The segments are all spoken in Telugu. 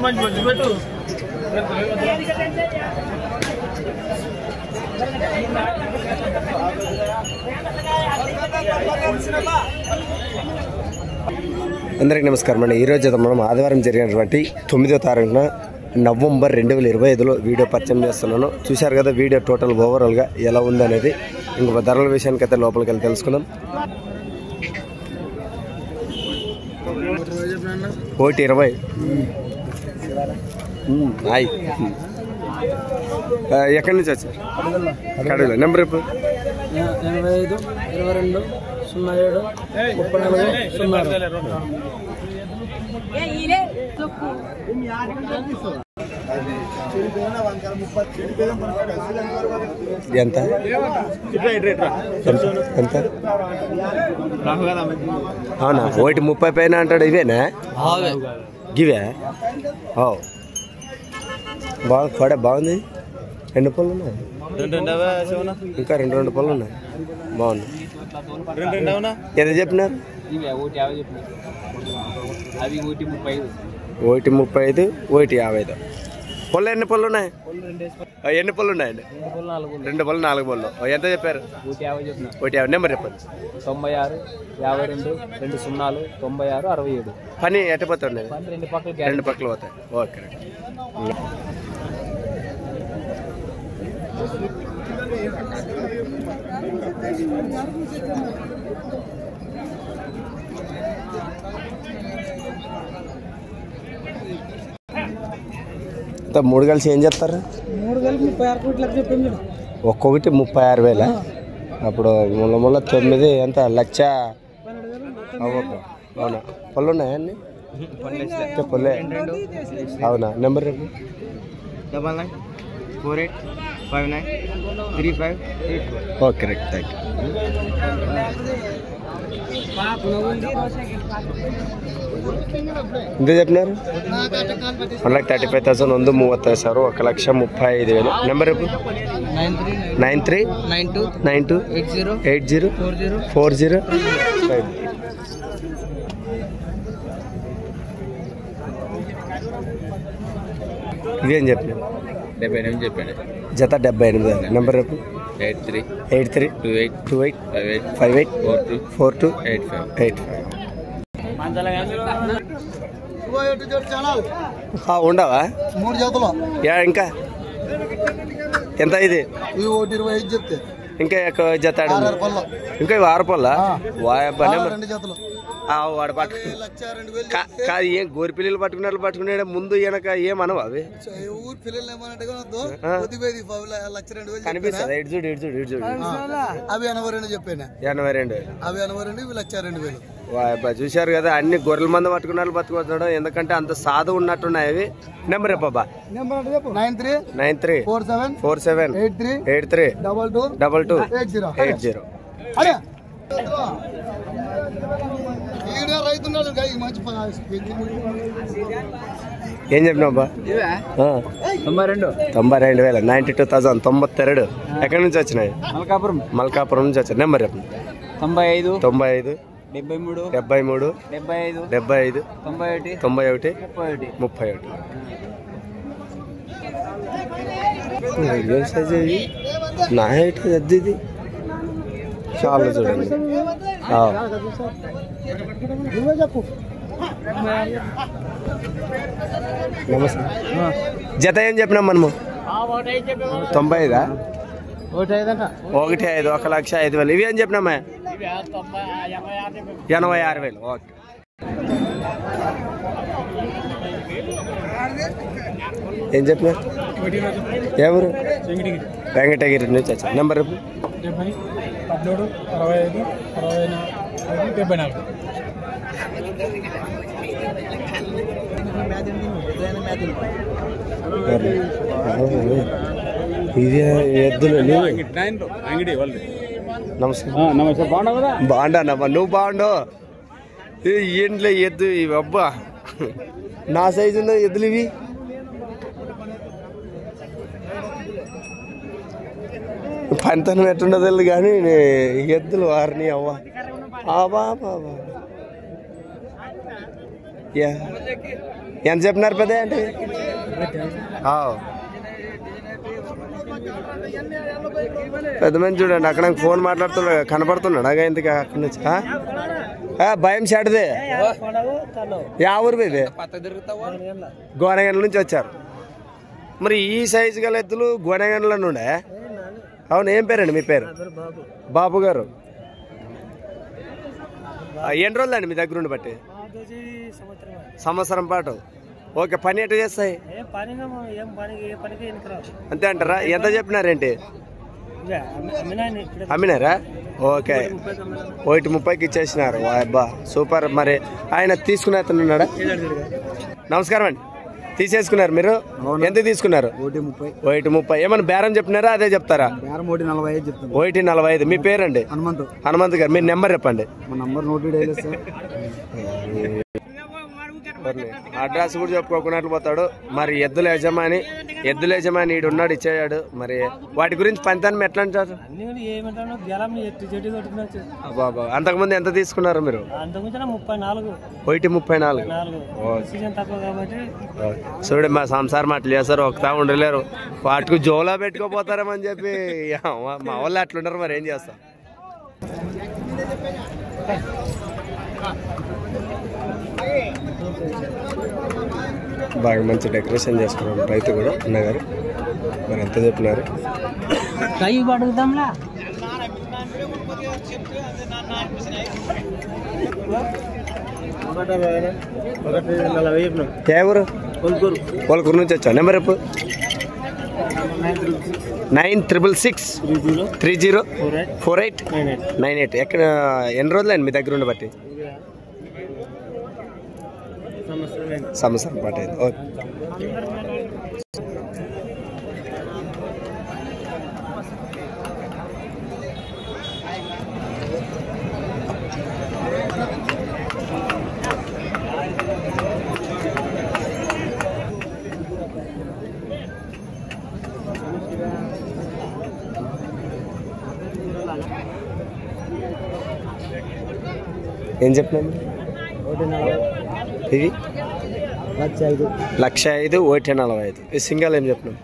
అందరికీ నమస్కారం అండి. ఈరోజు మనం ఆదివారం జరిగినటువంటి 9వ తారీఖున నవంబర్ 2025లో వీడియో పరిచయం చేస్తున్నాను. చూశారు కదా వీడియో టోటల్ ఓవరాల్గా ఎలా ఉందనేది. ఇంకొక ధరల విషయానికి అయితే లోపలికి వెళ్ళి తెలుసుకుందాం. 120 హాయ్. ఎక్కడి నుంచి వచ్చారు? కడవల. నెంబర్ చెప్పు. 85 22 07 34 ఎంత ఎంత? అవునా? 130 పైన అంటాడు. ఇవేనా గివే? బాగుంది. కొడ బాగుంది. 2 పళ్ళు ఉన్నాయి. ఇంకా 2 పళ్ళు ఉన్నాయి. బాగుంది. ఎంత చెప్పినారు? 135 150. పళ్ళు ఎన్ని పళ్ళు ఉన్నాయి? ఎన్ని పళ్ళు ఉన్నాయండి? 2 పళ్ళు 4 పళ్ళు. ఎంత చెప్పారు? 150. నెంబర్ చెప్పండి. 96 52 20 96 67. పని ఎట్ట పోతుండే? 2 పక్కలు పోతాయి. ఓకే. మూడు కలిసి ఏం చెప్తారు? 3 కలిసి 36 చెప్పింది. ఒక్కొక్కటి 36,000. అప్పుడు ముళ్ళ 9 ఎంత? 1,00,000. అవునా? పళ్ళు ఉన్నాయా అన్ని? పళ్ళే. అవునా? నెంబర్ రేపు 9948593584. Okay right. Thank you. ఎంత చెప్పినారు? 1,35,000. 1,35,000. 1,35,000. నెంబర్ రేపు 9392 80 40 5. ఇదేం చెప్పిన? 78 చెప్పండి. జత 78. నెంబర్ రేపు 83 28 58 42 85. ఉండవా? 3 జతలు. ఇంకా ఎంత? ఇది 125 చెప్తే ఇంకా జత ఇంకా 6 పళ్ళ. వాయబ్బా. నెంబర్ 2 జతలు. వాడు పట్టు కాదు. ఏం గోరి పిల్లలు పట్టుకున్నాడు ముందు వెనక ఏమనవా? అవి ఊరు పిల్లలు కనిపిస్తుంది. ఇటు చూడు ఇటు చూడు ఇటు చూడు. అవి 82 చెప్పాను. 82. అవి 82. ఇవి 1,02,000. చూశారు కదా అన్ని గొర్రెల మంది పట్టుకున్నారు బతుకుతున్నాడు. ఎందుకంటే అంత సాధు ఉన్నట్టున్నాయి అవి. నెంబర్ బాబా 93 47 83 22 80. ఏం చెప్పినాబ్బా? 92,000. 92,000. 92. ఎక్కడి నుంచి వచ్చినాయి? మల్కాపురం నుంచి వచ్చారు. నెంబర్ చెప్పండి. 95 93 73 75 91 31 31. నా హైట్ పెద్ద ఇది. చాలా చూడండి. నమస్తే. జత ఏం చెప్పినాం మనము? 95. 1,05,000. 1,05,000. ఇవి ఏం చెప్పినామా? 86,000. ఓకే. ఏం చెప్పినా? ఎవరు? వెంకటగిరి నుంచి వచ్చారు. నెంబర్ 17 65 65 74. ఇది ఎద్దులు. నమస్తే. బాగుండానమ్మా. నువ్వు బాగుండు. ఏంట్లో ఎద్దు ఇవి? అబ్బా నా సైజు ఉన్న ఎద్దులు ఇవి. పనితనం ఎట్టుండదు కానీ ఎద్దులు వారిని అవ్వ. ఎంత చెప్పినారు పెద్ద అంటే పెద్ద మంది చూడండి అక్కడ ఫోన్ మాట్లాడుతున్నాడు కనపడుతున్నాడు అగా ఇంతకు అక్కడి నుంచి భయం షాటుదే యా ఊరు ఇది గోనగండ్ల నుంచి వచ్చారు మరి ఈ సైజు గల ఎద్దులు గోనగండ్ల నుండే అవును ఏం పేరండి మీ పేరు బాబు గారు ఎన్ని రోజులండి మీ దగ్గర ఉండి బట్టి సంవత్సరం పాటు ఓకే పని ఎట్లా చేస్తాయి అంతే అంటారా ఎంత చెప్పినారేంటి అమ్మినారా ఓకే 1:30కి ఇచ్చేసినారు అబ్బా సూపర్ మరి ఆయన తీసుకునే అతను ఉన్నాడా నమస్కారం అండి తీసేసుకున్నారు మీరు ఎంత తీసుకున్నారు 1:30 ఏమన్నా బేరం చెప్పినారా అదే చెప్తారా 1:45 మీ పేరండి హనుమంత్ గారు మీరు నెంబర్ చెప్పండి అడ్రస్ కూడా చెప్పుకోకున్నట్లు పోతాడు మరి ఎద్దుల యజమాని ఈడున్నాడు ఇచ్చేయాడు మరి వాటి గురించి పంతాన్ని ఎట్లా అంటారు బాబా అంతకుముందు ఎంత తీసుకున్నారు మీరు 1:34 చూడు మా సంసారం మాటలు చేస్తారు ఒకతా ఉండలేరు వాటికి జోలా పెట్టుకోపోతారేమని చెప్పి మా వాళ్ళు అట్లుంటారు మరి ఏం చేస్తాం బాగా మంచి డెకరేషన్ చేసుకున్నాడు రైతు కూడా అన్నగారు మరి ఎంత చెప్పినారు ఎవరు కోల్కూరు నుంచి వచ్చా నెంబర్ చెప్పు 9666304898 ఎక్కడ ఎన్ని రోజులండి మీ దగ్గర ఉండి బట్టి సంవత్సరం పాటు అయింది ఓకే ఏం చెప్పినాను ఇది 1,05,000 1:45 ఈ సింగల్ ఏం చెప్పినాం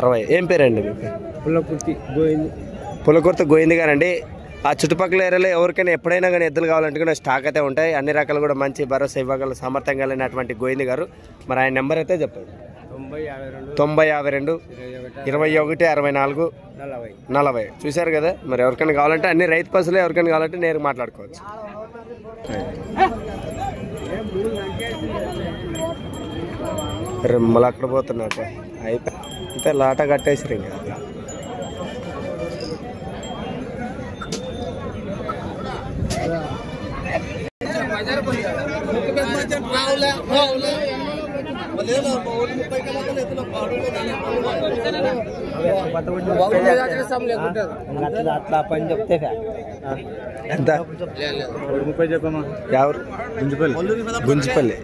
60 ఏం పేరండి మీ పేరు పులకుర్తి గోవింద్ గారు అండి ఆ చుట్టుపక్కల ఏరియాలో ఎవరికైనా ఎప్పుడైనా కానీ ఎద్దులు కావాలంటే కూడా స్టాక్ అయితే ఉంటాయి అన్ని రకాలు కూడా మంచి భరోసా ఇవ్వగల సామర్థ్యం కలిగినటువంటి గోవింద్ గారు మరి ఆయన నెంబర్ అయితే చెప్పండి 9052 21 64 40 చూశారు కదా మరి ఎవరికైనా కావాలంటే అన్ని రైతు పశువులు ఎవరికైనా కావాలంటే నేరు మాట్లాడుకోవచ్చు రెమ్మలు అక్కడ పోతున్నట్టు అయిపోయి అంతే లాట కట్టేసారు ఇంకా అట్లా పని చెప్తే ఎంత ఎవరు గుంజిపల్లి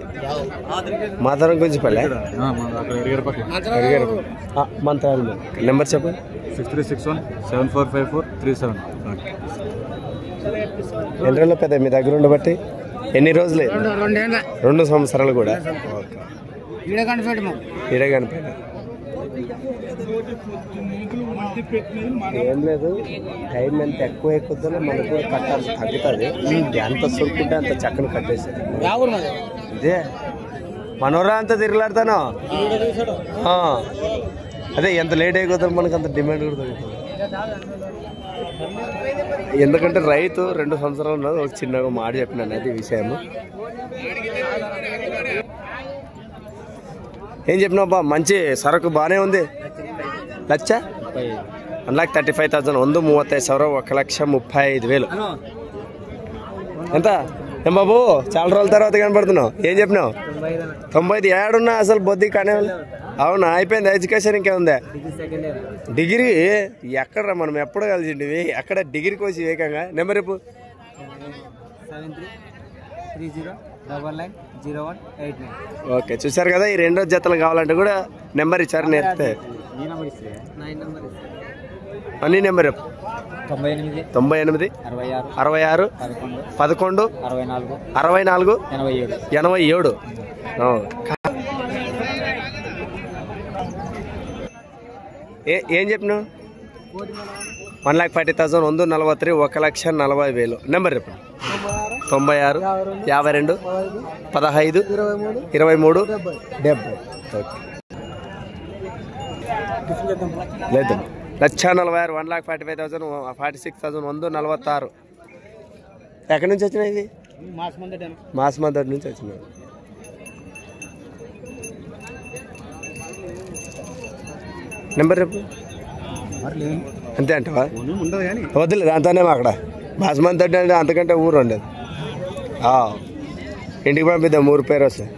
మాధవరం గుంజిపల్లి మంత్రాలు నెంబర్ చెప్పండి 6361745437 ఎన్ని రోజులు పెద్ద మీ దగ్గర ఉండబట్టి ఎన్ని రోజులే 2 సంవత్సరాలు కూడా ఈడ కనిపెట్ట ఏం లేదు టైం ఎంత ఎక్కువ ఎక్కుతుందో మనకు కూడా కట్టాల్సి తగ్గుతుంది ఎంత సురుకుంటే అంత చక్కని కట్టేసారు ఇదే మనోరా అంత తిరగలాడతాను అదే ఎంత లేట్ అయిపోతాం మనకు అంత డిమాండ్ కూడా తగ్గుతుంది ఎందుకంటే రైతు 2 సంవత్సరాలు ఉన్నది ఒక చిన్నగా మాట చెప్పినాను అది విషయము ఏం చెప్పినావబ్బా మంచి సరుకు బాగానే ఉంది 1,35,000 135,000 1,35,000 ఎంత ఏం బాబు చాలా రోజుల తర్వాత కనపడుతున్నావు ఏం చెప్పినావు 95 ఏడున్నా అసలు బొద్ది కానీ అవునా అయిపోయింది ఎడ్యుకేషన్ ఇంకేముందా డిగ్రీ ఎక్కడ మనం ఎప్పుడు కలిసిండివి ఎక్కడ డిగ్రీకి వచ్చి ఏకంగా నెంబర్ చెప్పు 7330990189 ఓకే చూసారు కదా ఈ 2 జతలు కావాలంటే కూడా నెంబర్ ఇచ్చారు నేర్పితే అన్ని నెంబర్ 98 98 66 66 11 64 64 87 ఏం చెప్పినావు 1,40,000 143 1,40,000 నెంబర్ చెప్పు 96 52 15 23 70 లేదు 1,46,000 1,45,000 46,000 146 ఎక్కడి నుంచి వచ్చినాయి ఇది మాసమందడి నుంచి వచ్చినాయి నెంబర్ చెప్పు అంతే అంటవా వద్దులేదు అంతానే అక్కడ మాసమందడి అంటే అంతకంటే ఊరు ఉండదు ఇంటికి పంపిద్దాం ఊరు పేరు వస్తాయి